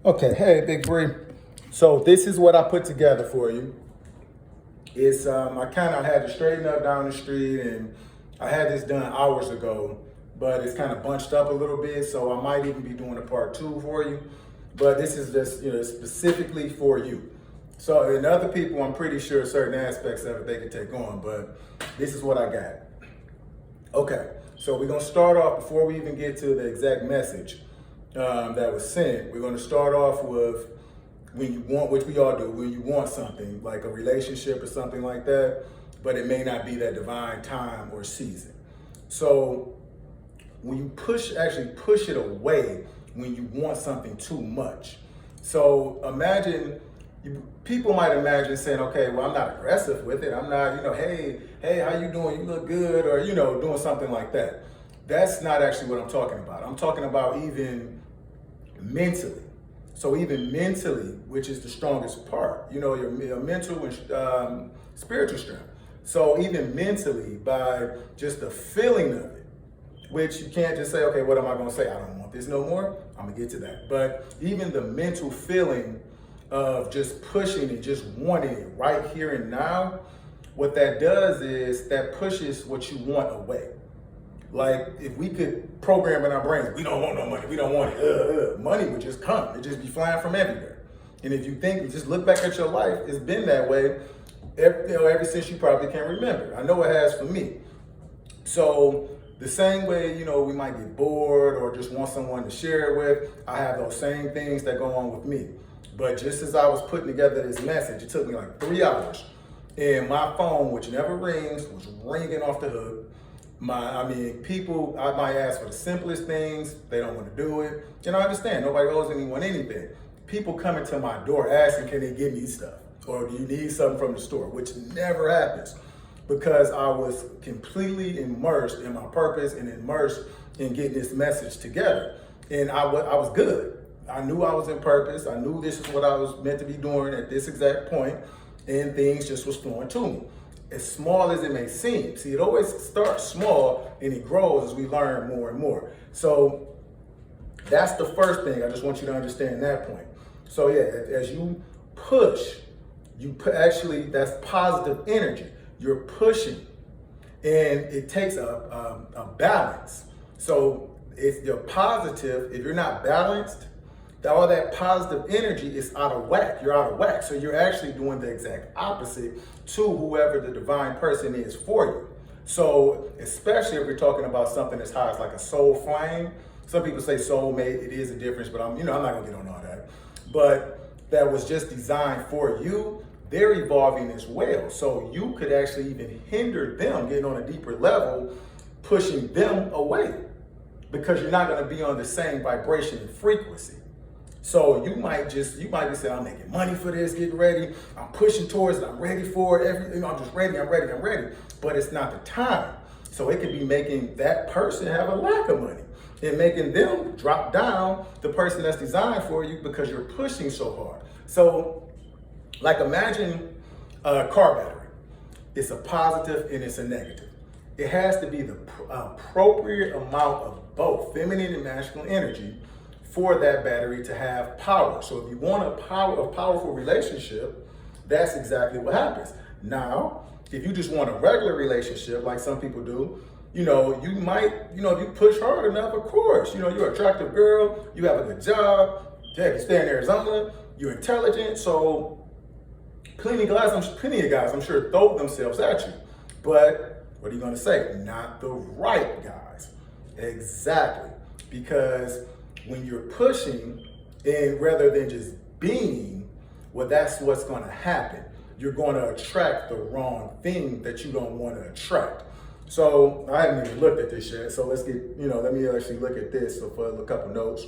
Okay, hey, Big Bree. So this is what I put together for you. It's I kind of had to straighten up down the street, and I had this done hours ago, but it's kind of bunched up a little bit, so I might even be doing a part two for you. But this is just specifically for you. So and other people, I'm pretty sure certain aspects of it they can take on, but this is what I got. Okay, so we're gonna start off before we even get to the exact message that was sent. We're gonna start off with when you want, which we all do, when you want something like a relationship or something like that, but it may not be that divine time or season. So when you actually push it away when you want something too much. So imagine, people might imagine saying, okay, well, I'm not aggressive with it. I'm not, hey, how you doing? You look good, or, doing something like that. That's not actually what I'm talking about. I'm talking about even mentally. So even mentally, which is the strongest part, your mental and spiritual strength. So even mentally, by just the feeling of it, which you can't just say, okay, what am I gonna say? I don't want this no more. I'm gonna get to that. But even the mental feeling of just pushing and just wanting it right here and now, what that does is that pushes what you want away. Like if we could program in our brains, we don't want no money, we don't want it. Money would just come, it'd just be flying from everywhere. And if you just look back at your life, it's been that way ever since you probably can remember. I know it has for me. So the same way, we might get bored or just want someone to share it with, I have those same things that go on with me. But just as I was putting together this message, it took me like 3 hours. And my phone, which never rings, was ringing off the hook. People, I might ask for the simplest things. They don't want to do it. And I understand, nobody owes anyone anything. People coming to my door asking, can they give me stuff? Or do you need something from the store? Which never happens because I was completely immersed in my purpose and immersed in getting this message together. And I was good. I knew I was in purpose. I knew this is what I was meant to be doing at this exact point, and things just was flowing to me. As small as it may seem. See, it always starts small and it grows as we learn more and more. So that's the first thing. I just want you to understand that point. So yeah, as you push, actually, that's positive energy. You're pushing, and it takes a balance. So if you're positive, if you're not balanced, all that positive energy is out of whack. You're out of whack. So you're actually doing the exact opposite to whoever the divine person is for you. So especially if we're talking about something as high as like a soul flame. Some people say soulmate, it is a difference, but I'm not gonna get on all that. But that was just designed for you. They're evolving as well. So you could actually even hinder them getting on a deeper level, pushing them away because you're not gonna be on the same vibration and frequency. So you might be saying, I'm making money for this, getting ready, I'm pushing towards it, I'm ready for it, I'm just ready, I'm ready. But it's not the time. So it could be making that person have a lack of money and making them drop down the person that's designed for you because you're pushing so hard. So like imagine a car battery. It's a positive and it's a negative. It has to be the appropriate amount of both feminine and masculine energy for that battery to have power. So if you want a powerful relationship, that's exactly what happens. Now, if you just want a regular relationship, like some people do, you might, if you push hard enough, of course, you're an attractive girl, you have a good job, you stay in Arizona, you're intelligent, so plenty of guys, I'm sure, throw themselves at you. But what are you gonna say? Not the right guys. Exactly. Because when you're pushing and rather than just being, well, that's what's going to happen. You're going to attract the wrong thing that you don't want to attract. So I haven't even looked at this yet. So let's get, let me actually look at this for a couple notes.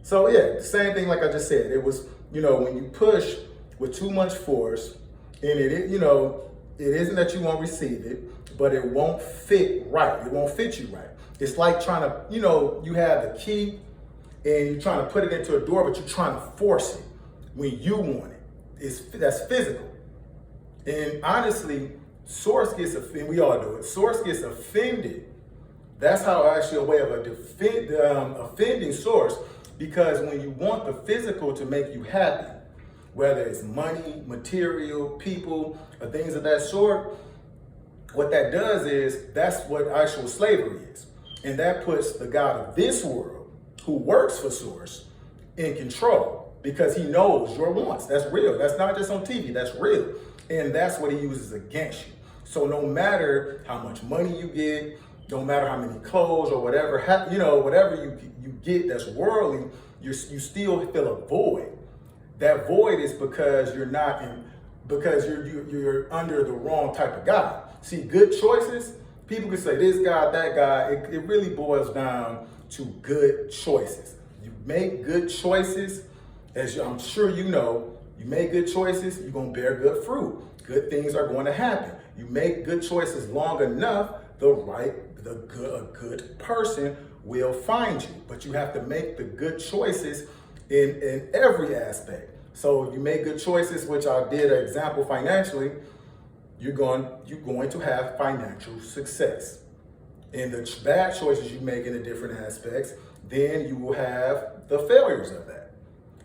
So yeah, the same thing like I just said. It was, when you push with too much force and it isn't that you won't receive it, but it won't fit right. It won't fit you right. It's like trying to, you have the key and you're trying to put it into a door, but you're trying to force it when you want it. That's physical. And honestly, source gets offended. We all do it. Source gets offended. That's how actually a way of offending source Because when you want the physical to make you happy, whether it's money, material, people, or things of that sort, what that does is that's what actual slavery is. And that puts the God of this world, who works for Source, in control because he knows your wants. That's real. That's not just on TV. That's real. And that's what he uses against you. So no matter how much money you get, no matter how many clothes or whatever, whatever you get that's worldly, you still feel a void. That void is because you're under the wrong type of God. See, good choices, people can say this God, that God, it really boils down to good choices. You make good choices, I'm sure you know, you make good choices, you're gonna bear good fruit. Good things are going to happen. You make good choices long enough, a good person will find you. But you have to make the good choices in every aspect. So if you make good choices, which I did an example financially, you're going to have financial success. And the bad choices you make in the different aspects, then you will have the failures of that.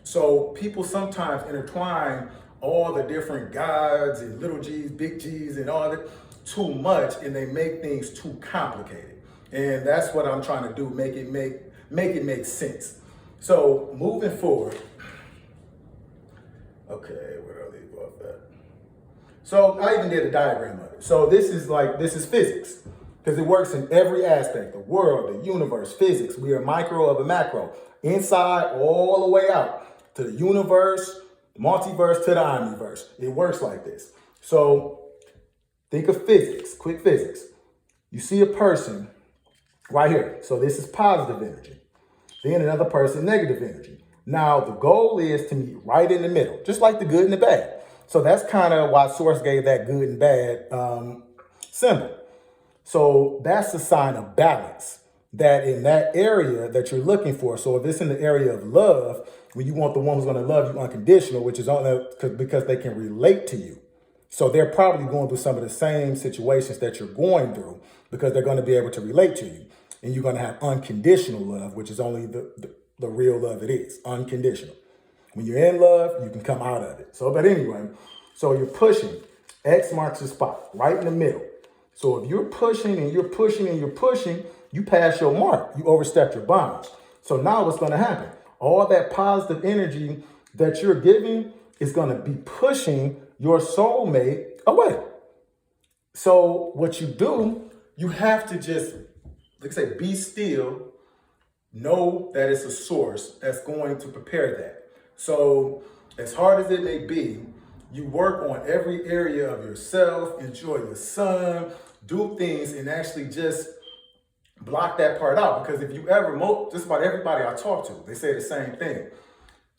So people sometimes intertwine all the different gods and little G's, big G's, and all that too much, and they make things too complicated. And that's what I'm trying to do, make it make sense. So moving forward, okay, where do I leave off at? So I even did a diagram of it. So this is physics, because it works in every aspect, the world, the universe, physics. We are micro of a macro, inside all the way out to the universe, multiverse to the omniverse. It works like this. So think of physics, quick physics. You see a person right here. So this is positive energy. Then another person, negative energy. Now the goal is to meet right in the middle, just like the good and the bad. So that's kind of why Source gave that good and bad symbol. So that's a sign of balance, that in that area that you're looking for. So if it's in the area of love, when you want the one who's going to love you unconditional, which is only because they can relate to you. So they're probably going through some of the same situations that you're going through because they're going to be able to relate to you. And you're going to have unconditional love, which is only the real love it is, unconditional. When you're in love, you can come out of it. So, but anyway, so you're pushing. X marks the spot, right in the middle. So if you're pushing and you're pushing and you're pushing, you pass your mark. You overstepped your bounds. So now what's going to happen? All that positive energy that you're giving is going to be pushing your soulmate away. So what you do, you have to just, like I say, be still. Know that it's a source that's going to prepare that. So as hard as it may be, you work on every area of yourself, enjoy your sun, do things, and actually just block that part out. Because if you ever, just about everybody I talk to, they say the same thing.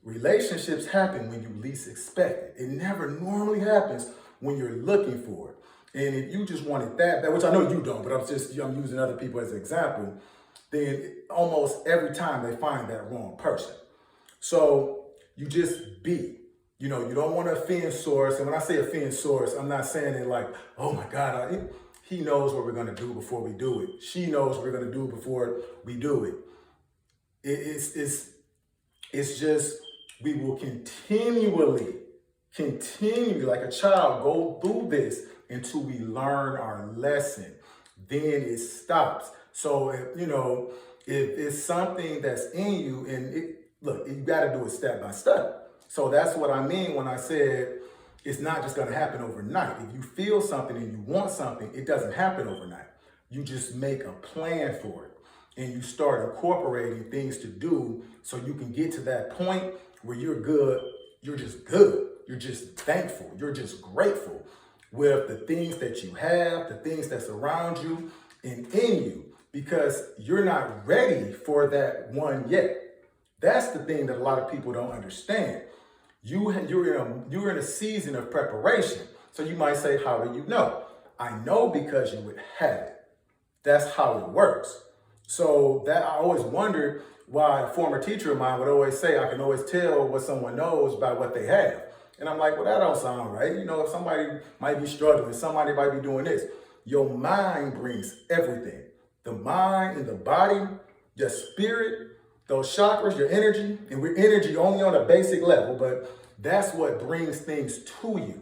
Relationships happen when you least expect it. It never normally happens when you're looking for it. And if you just wanted that, which I know you don't, but I'm using other people as an example, then almost every time they find that wrong person. So you just be. You don't want to offend Source. And when I say offend Source, I'm not saying it like, oh my God, he knows what we're going to do before we do it. She knows what we're going to do before we do it. It's just, we will continually, like a child, go through this until we learn our lesson. Then it stops. So, if it's something that's in you, and you got to do it step by step. So that's what I mean when I said it's not just going to happen overnight. If you feel something and you want something, it doesn't happen overnight. You just make a plan for it. And you start incorporating things to do so you can get to that point where you're good. You're just good. You're just thankful. You're just grateful with the things that you have, the things that's around you and in you, because you're not ready for that one yet. That's the thing that a lot of people don't understand. You're in a season of preparation. So you might say, how do you know? I know because you would have it. That's how it works. So that I always wondered why a former teacher of mine would always say, I can always tell what someone knows by what they have. And I'm like, well, that don't sound right. If somebody might be struggling, somebody might be doing this. Your mind brings everything. The mind and the body, your spirit, Those chakras, your energy, and we're energy only on a basic level, but that's what brings things to you.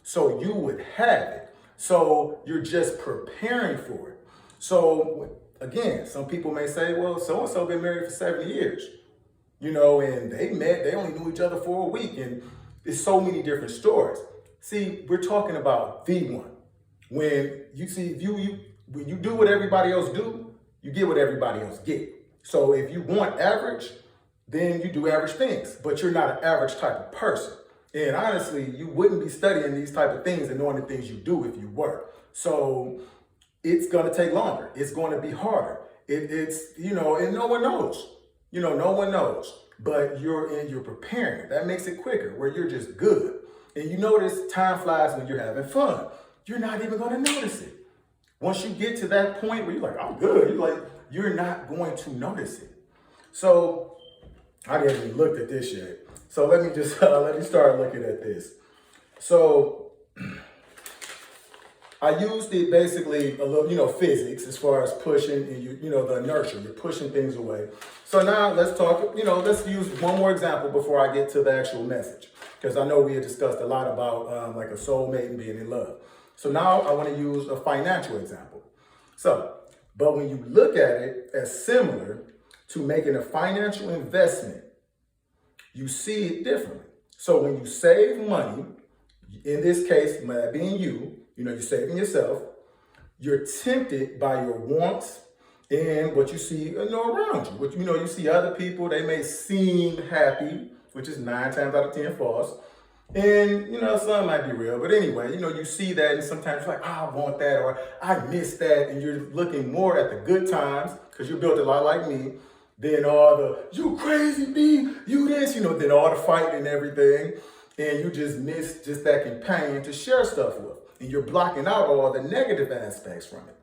So you would have it. So you're just preparing for it. So again, some people may say, well, so-and-so been married for 70 years, and they met, they only knew each other for a week. And there's so many different stories. See, we're talking about the one. When you see, when you do what everybody else do, you get what everybody else get. So if you want average, then you do average things, but you're not an average type of person. And honestly, you wouldn't be studying these type of things and knowing the things you do if you were. So it's going to take longer. It's going to be harder. And no one knows. No one knows. But you're preparing. That makes it quicker, where you're just good. And you notice time flies when you're having fun. You're not even going to notice it. Once you get to that point where you're like, I'm good, you're not going to notice it. So I haven't even looked at this yet. So let me just let me start looking at this. So I used it basically a little, physics as far as pushing and the inertia. You're pushing things away. So now let's talk. Let's use one more example before I get to the actual message, because I know we had discussed a lot about like a soulmate and being in love. So now I want to use a financial example. But when you look at it as similar to making a financial investment, you see it differently. So when you save money, in this case, that being you're saving yourself, you're tempted by your wants and what you see around you. You see other people, they may seem happy, which is 9 times out of 10 false. And, some might be real, but anyway, you see that, and sometimes you're like, I want that, or I miss that, and you're looking more at the good times, because you're built a lot like me, than all the, you crazy B, you this, then all the fighting and everything, and you just miss just that companion to share stuff with, and you're blocking out all the negative aspects from it.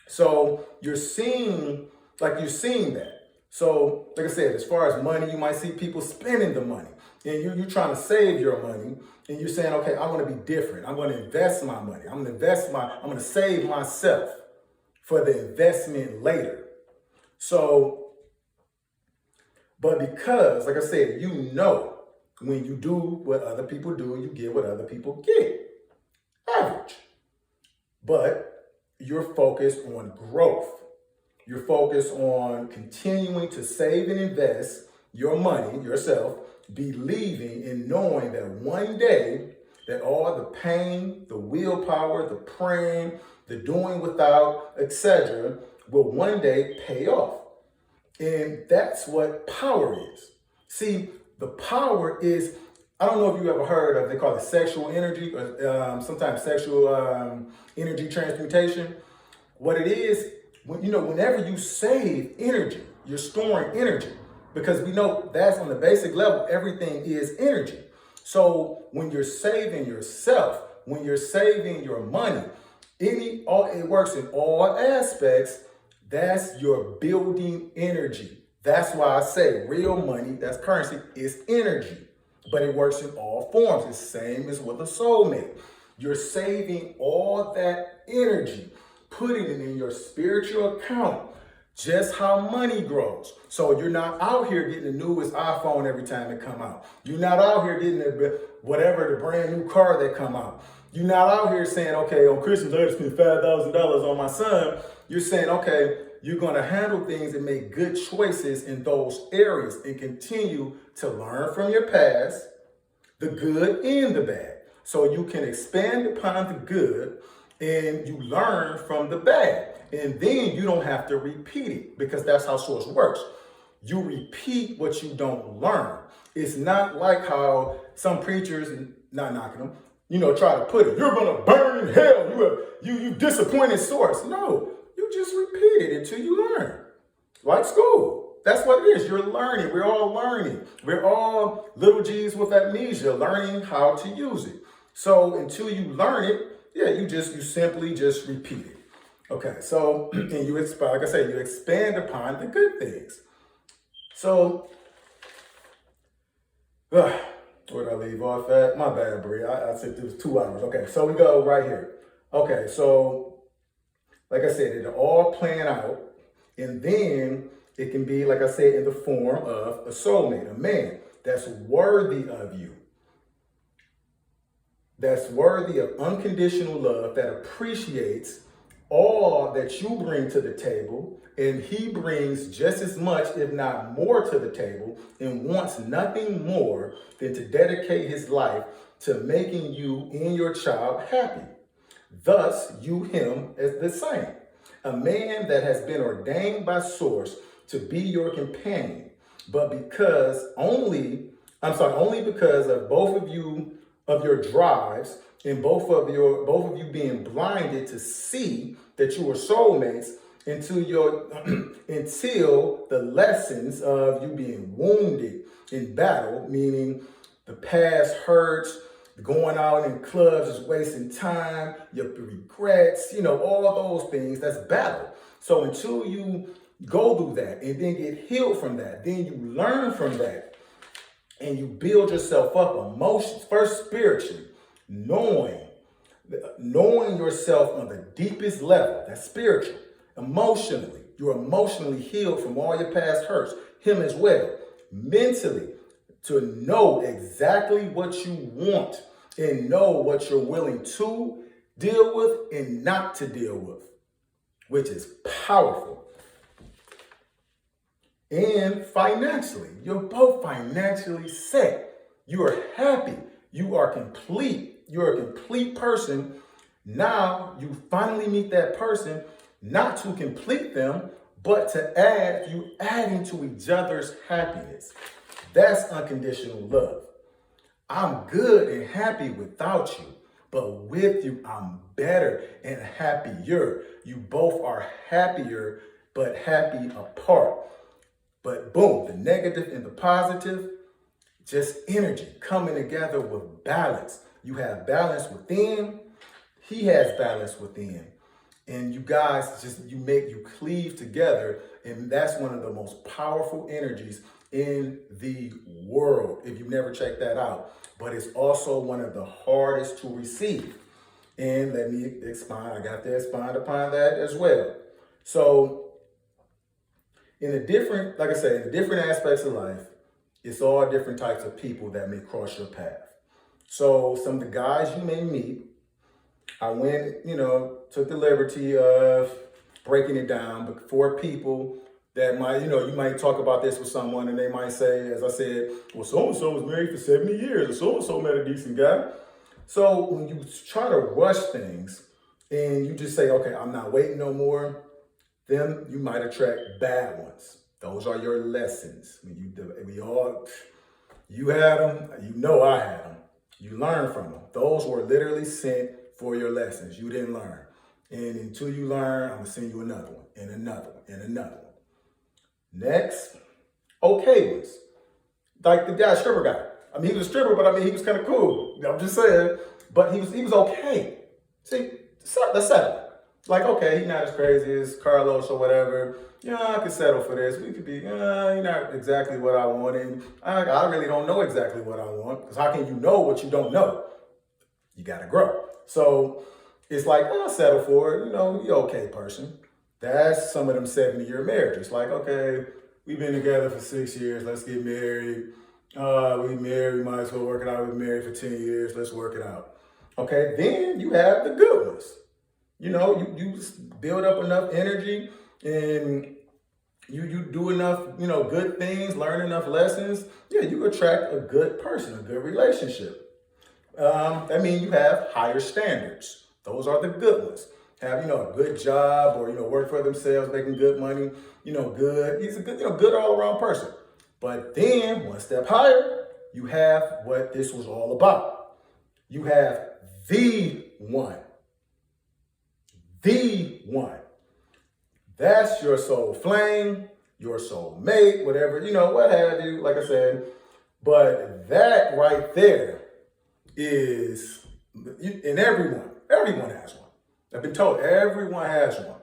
So you're seeing that. So, like I said, as far as money, you might see people spending the money. And you're trying to save your money, and you're saying, okay, I want to be different. I'm going to invest my money. I'm going to save myself for the investment later. So, but because, like I said, when you do what other people do, you get what other people get. Average. But you're focused on growth. You're focused on continuing to save and invest your money, yourself, believing and knowing that one day that all the pain, the willpower, the praying, the doing without, etc., will one day pay off. And that's what power is. See, the power is, I don't know if you ever heard of, they call it sexual energy, or sometimes sexual energy transmutation. What it is, whenever you save energy, you're storing energy. Because we know that's on the basic level, everything is energy. So when you're saving yourself, when you're saving your money, it works in all aspects. That's your building energy. That's why I say real money, that's currency, is energy. But it works in all forms. It's the same as with a soulmate. You're saving all that energy, putting it in your spiritual account. Just how money grows. So you're not out here getting the newest iPhone every time it come out. You're not out here getting the brand new car that come out. You're not out here saying, okay, on Christmas, I just spent $5,000 on my son. You're saying, okay, you're going to handle things and make good choices in those areas and continue to learn from your past, the good and the bad. So you can expand upon the good and you learn from the bad. And then you don't have to repeat it, because that's how source works. You repeat what you don't learn. It's not like how some preachers, not knocking them, try to put it, you're going to burn in hell. You disappointed source. No, you just repeat it until you learn. Like school. That's what it is. You're learning. We're all learning. We're all little G's with amnesia, learning how to use it. So until you learn it, you simply just repeat it. Okay, so, and you expand, like I said, you expand upon the good things. So, where did I leave off at? My bad, Brie. I said it was 2 hours. Okay, so we go right here. Okay, so, like I said, it all playing out, and then It can be, like I said, in the form of a soulmate, a man that's worthy of you, that's worthy of unconditional love, that appreciates all that you bring to the table, and he brings just as much, if not more, to the table, and wants nothing more than to dedicate his life to making you and your child happy. Thus, you him as the same. A man that has been ordained by source to be your companion, but only because of both of you, of your drives, and both of you being blinded to see that you were soulmates until the lessons of you being wounded in battle, meaning the past hurts, going out in clubs is wasting time, your regrets, all those things, that's battle. So until you go through that and then get healed from that, then you learn from that and you build yourself up emotions, first spiritually, knowing yourself on the deepest level, that's spiritual, emotionally. You're emotionally healed from all your past hurts, him as well. Mentally, to know exactly what you want and know what you're willing to deal with and not to deal with, which is powerful. And financially, you're both financially set. You are happy. You are complete. You're a complete person. Now you finally meet that person, not to complete them, but to add, you adding to each other's happiness. That's unconditional love. I'm good and happy without you, but with you, I'm better and happier. You both are happier, but happy apart. But boom, the negative and the positive, just energy coming together with balance. You have balance within, he has balance within. And you guys you cleave together. And that's one of the most powerful energies in the world, if you've never checked that out. But it's also one of the hardest to receive. And let me expand, I got to expand upon that as well. So in the different aspects of life, it's all different types of people that may cross your path. So some of the guys you may meet, I went, took the liberty of breaking it down, but for people that might, you might talk about this with someone and they might say, as I said, well, so-and-so was married for 70 years, or so-and-so met a decent guy. So when you try to rush things and you just say, okay, I'm not waiting no more, then you might attract bad ones. Those are your lessons. You had them, I had them. You learn from them. Those were literally sent for your lessons. You didn't learn. And until you learn, I'm gonna send you another one, and another one, and another one. Next, okay ones. Like the stripper guy. He was a stripper, but he was kind of cool. I'm just saying. But he was okay. See, let's settle. Like, okay, he's not as crazy as Carlos or whatever. I could settle for this. We could be, you're not exactly what I want. And I really don't know exactly what I want. Because how can you know what you don't know? You got to grow. So it's like, I'll settle for it. You're okay person. That's some of them 70-year marriages. Like, okay, we've been together for 6 years. Let's get married. We married. We might as well work it out. We've been married for 10 years. Let's work it out. Okay, then you have the good ones. You build up enough energy and you do enough, good things, learn enough lessons. Yeah, you attract a good person, a good relationship. That means you have higher standards. Those are the good ones. Have, a good job or, work for themselves, making good money, good. He's a good, good all around person. But then one step higher, you have what this was all about. You have the one. The one. That's your soul flame, your soul mate, whatever, what have you, like I said. But that right there is, and everyone has one. I've been told everyone has one,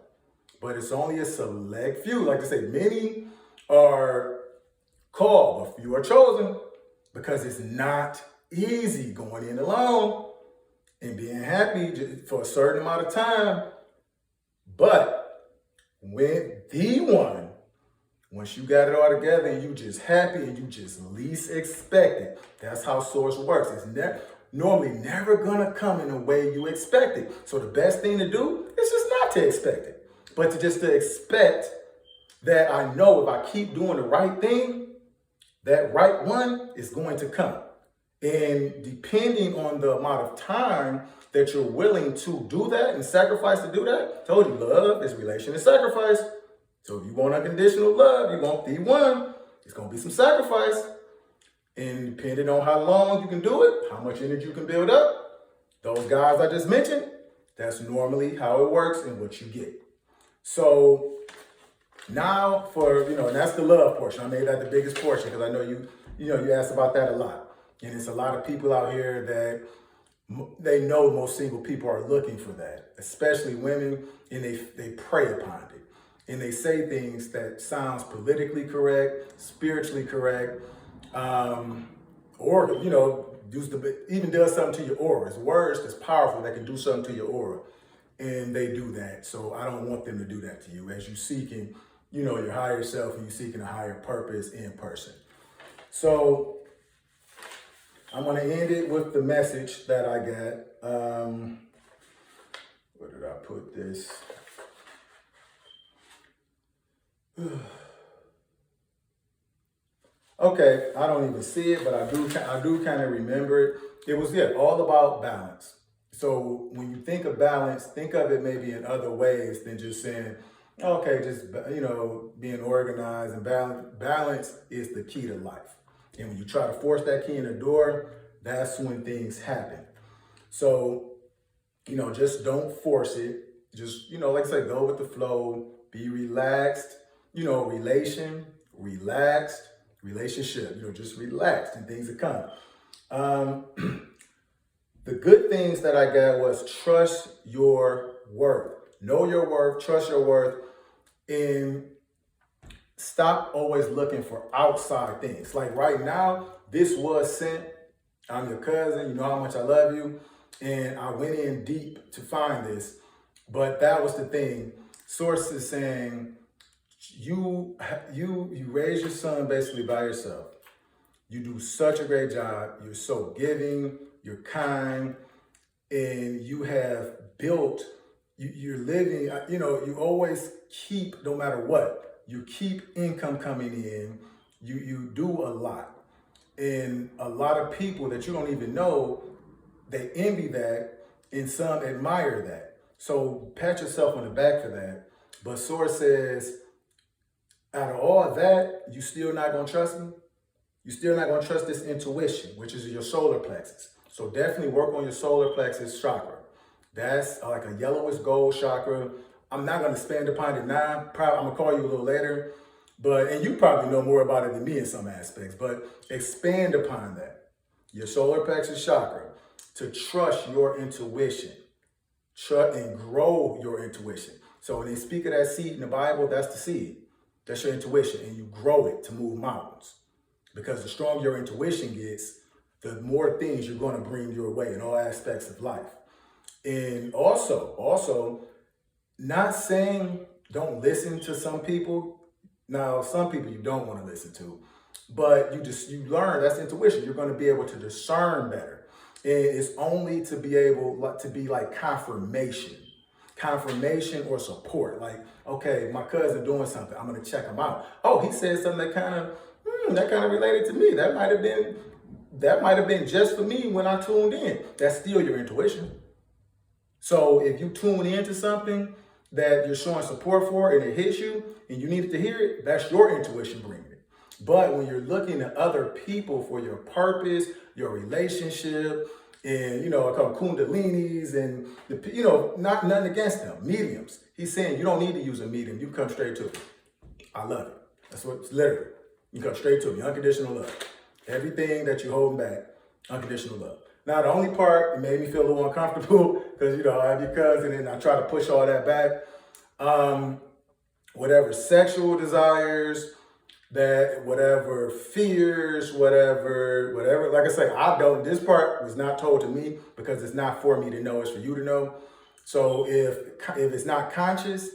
but it's only a select few. Like I say, many are called, but few are chosen, because it's not easy going in alone and being happy for a certain amount of time. But when the one Once you got it all together and you just happy and you just least expect it, that's how source works. It's normally never gonna come in the way you expect it. So the best thing to do is just not to expect it, but to expect that I know if I keep doing the right thing, that right one is going to come. And depending on the amount of time that you're willing to do that and sacrifice to do that, told you love is relation and sacrifice. So if you want unconditional love, you want D1, it's going to be some sacrifice. And depending on how long you can do it, how much energy you can build up, those guys I just mentioned, that's normally how it works and what you get. So now and that's the love portion. I made that the biggest portion because I know you asked about that a lot. And it's a lot of people out here that they know most single people are looking for that, especially women, and they prey upon it. And they say things that sounds politically correct, spiritually correct, or, even does something to your aura. It's words that's powerful that can do something to your aura. And they do that. So I don't want them to do that to you as you seeking, your higher self and you seeking a higher purpose in person. So I'm going to end it with the message that I got. Where did I put this? Okay, I don't even see it, but I do kind of remember it. It was all about balance. So when you think of balance, think of it maybe in other ways than just saying, okay, just being organized and balance. Balance is the key to life. And when you try to force that key in the door, that's when things happen. So, just don't force it. Just, like I said, go with the flow, be relaxed, relationship, just relaxed and things that come. The good things that I got was trust your worth. Know your worth, trust your worth, and stop always looking for outside things. Like right now, this was sent. I'm your cousin. You know how much I love you. And I went in deep to find this. But that was the thing. Source is saying, you raise your son basically by yourself. You do such a great job. You're so giving. You're kind. And you have built, you're living, you always keep, no matter what, you keep income coming in. You do a lot. And a lot of people that you don't even know, they envy that and some admire that. So pat yourself on the back for that. But Source says, out of all that, you still not going to trust me? You're still not going to trust this intuition, which is your solar plexus. So definitely work on your solar plexus chakra. That's like a yellowish gold chakra. I'm not going to expand upon it now. I'm going to call you a little later. And you probably know more about it than me in some aspects, but expand upon that. Your solar plexus chakra, to trust your intuition, trust and grow your intuition. So when they speak of that seed in the Bible, that's the seed. That's your intuition, and you grow it to move mountains. Because the stronger your intuition gets, the more things you're going to bring your way in all aspects of life. And also, not saying don't listen to some people. Now, some people you don't want to listen to, but you learn, that's intuition. You're going to be able to discern better. And it's only to be able to be like confirmation or support. Like, okay, my cousin doing something, I'm going to check him out. Oh, he said something that kind of related to me. That might have been just for me when I tuned in. That's still your intuition. So if you tune into something that you're showing support for and it hits you and you needed to hear it, that's your intuition bringing it. But when you're looking at other people for your purpose, your relationship, and, I call them kundalinis and, not nothing against them, mediums. He's saying you don't need to use a medium. You come straight to me. I love it. That's what it's literally. You come straight to me, unconditional love. Everything that you're holding back, unconditional love. Now, the only part that made me feel a little uncomfortable, because, I have your cousin and I try to push all that back. Whatever sexual desires, whatever fears, whatever, like I say, this part was not told to me because it's not for me to know, it's for you to know. So if it's not conscious,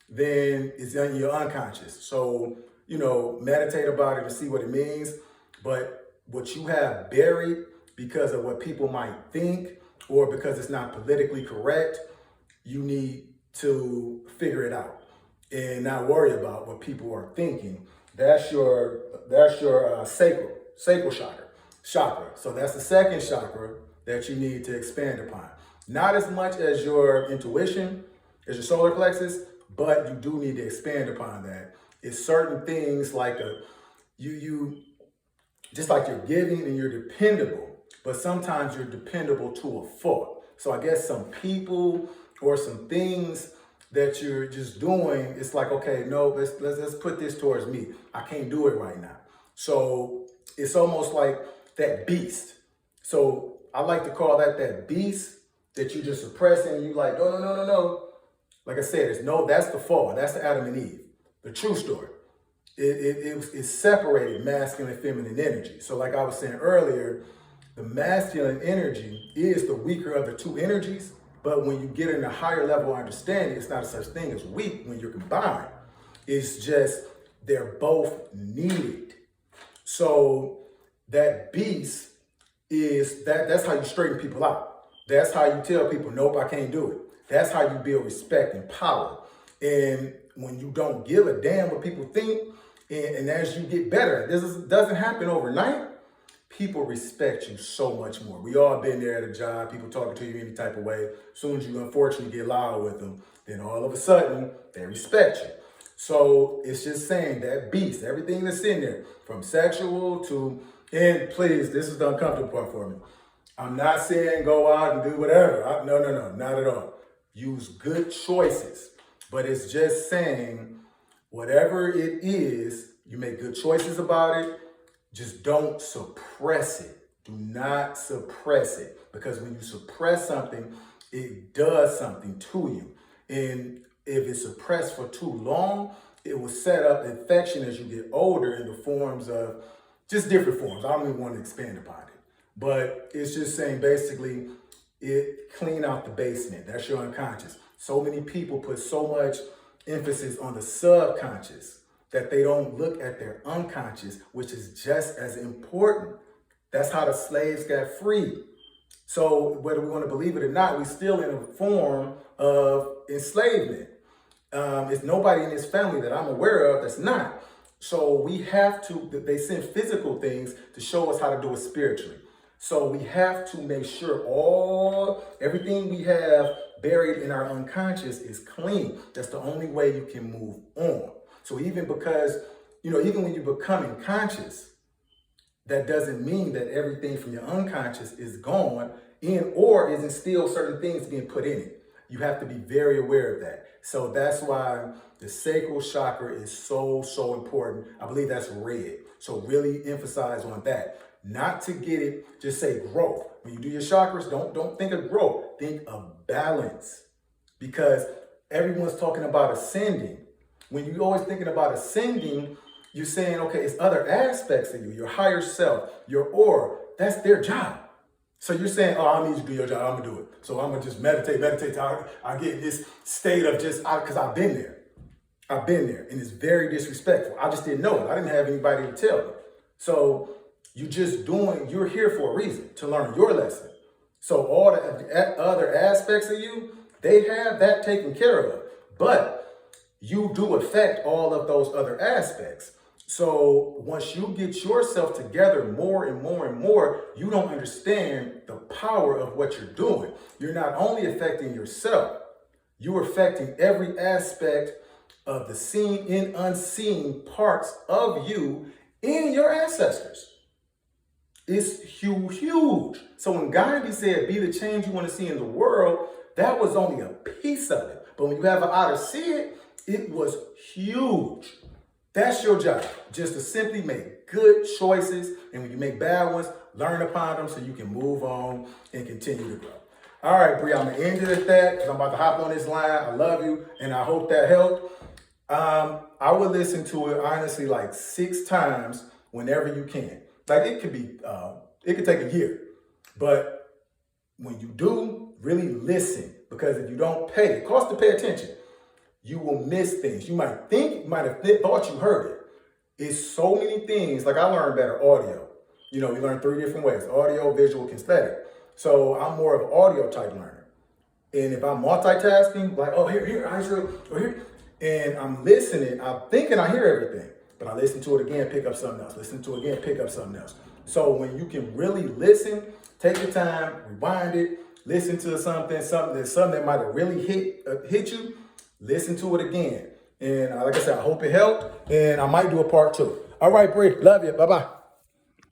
then it's in your unconscious. So meditate about it and see what it means. But what you have buried because of what people might think or because it's not politically correct, you need to figure it out and not worry about what people are thinking. That's your sacral chakra. So that's the second chakra that you need to expand upon. Not as much as your intuition, as your solar plexus, but you do need to expand upon that. It's certain things like you just like you're giving and you're dependable, but sometimes you're dependable to a fault. So I guess some people or some things that you're just doing, it's like, okay, no, let's put this towards me. I can't do it right now. So it's almost like that beast. So I like to call that beast that you just suppressing and you like, no. Like I said, that's the fall. That's the Adam and Eve. The true story. It separated masculine and feminine energy. So like I was saying earlier, the masculine energy is the weaker of the two energies. But when you get in a higher level of understanding, it's not a such thing as weak when you're combined. It's just they're both needed. So that beast is that's how you straighten people out. That's how you tell people, nope, I can't do it. That's how you build respect and power. And when you don't give a damn what people think, and as you get better, doesn't happen overnight, people respect you so much more. We all been there at a job, people talking to you any type of way. As soon as you unfortunately get loud with them, then all of a sudden, they respect you. So it's just saying that beast, everything that's in there, from sexual to, and please, this is the uncomfortable part for me. I'm not saying go out and do whatever. No, not at all. Use good choices. But it's just saying, whatever it is, you make good choices about it. Just don't suppress it. Do not suppress it. Because when you suppress something, it does something to you. And if it's suppressed for too long, it will set up infection as you get older in the forms of just different forms. I don't even want to expand upon it. But it's just saying basically, it clean out the basement. That's your unconscious. So many people put so much emphasis on the subconscious that they don't look at their unconscious, which is just as important. That's how the slaves got free. So whether we want to believe it or not, we're still in a form of enslavement. It's nobody in this family that I'm aware of that's not. So we have to, they send physical things to show us how to do it spiritually. So we have to make sure everything we have buried in our unconscious is clean. That's the only way you can move on. So even because, even when you're becoming conscious, that doesn't mean that everything from your unconscious is gone or isn't still certain things being put in it. You have to be very aware of that. So that's why the sacral chakra is so, so important. I believe that's red. So really emphasize on that. Not to get it, just say growth. When you do your chakras, don't think of growth. Think of balance. Because everyone's talking about ascending. When you're always thinking about ascending, you're saying, okay, it's other aspects of you, your higher self, your aura. That's their job. So you're saying, oh, I need you to do your job. I'm going to do it. So I'm going to just meditate till I get in this state of because I've been there. I've been there. And it's very disrespectful. I just didn't know it. I didn't have anybody to tell me. So you're here for a reason, to learn your lesson. So all the other aspects of you, they have that taken care of. But you do affect all of those other aspects. So once you get yourself together more and more and more, you don't understand the power of what you're doing. You're not only affecting yourself, you're affecting every aspect of the seen and unseen parts of you in your ancestors. It's huge. So when Gandhi said, be the change you want to see in the world, that was only a piece of it. But when you have an eye to see it, it was huge. That's your job, just to simply make good choices. And when you make bad ones, learn upon them so you can move on and continue to grow. All right, Bree, I'm going to end it at that because I'm about to hop on this line. I love you, and I hope that helped. I would listen to it, honestly, like 6 times whenever you can. Like it could take a year. But when you do, really listen. Because if you don't pay, it costs to pay attention. You will miss things. You might have thought you heard it, It's so many things. Like I learned better audio. You know, we learn 3 different ways: audio, visual, kinesthetic. So I'm more of an audio type learner. And if I'm multitasking, like, oh, here, I should, or here, and I'm listening, I'm thinking I hear everything, but I listen to it again, pick up something else, listen to it again, pick up something else. So when you can really listen, take your time, rewind it, listen to something that might have really hit you, listen to it again. And like I said, I hope it helped, and I might do a part 2. All right, Bree, love you, bye-bye.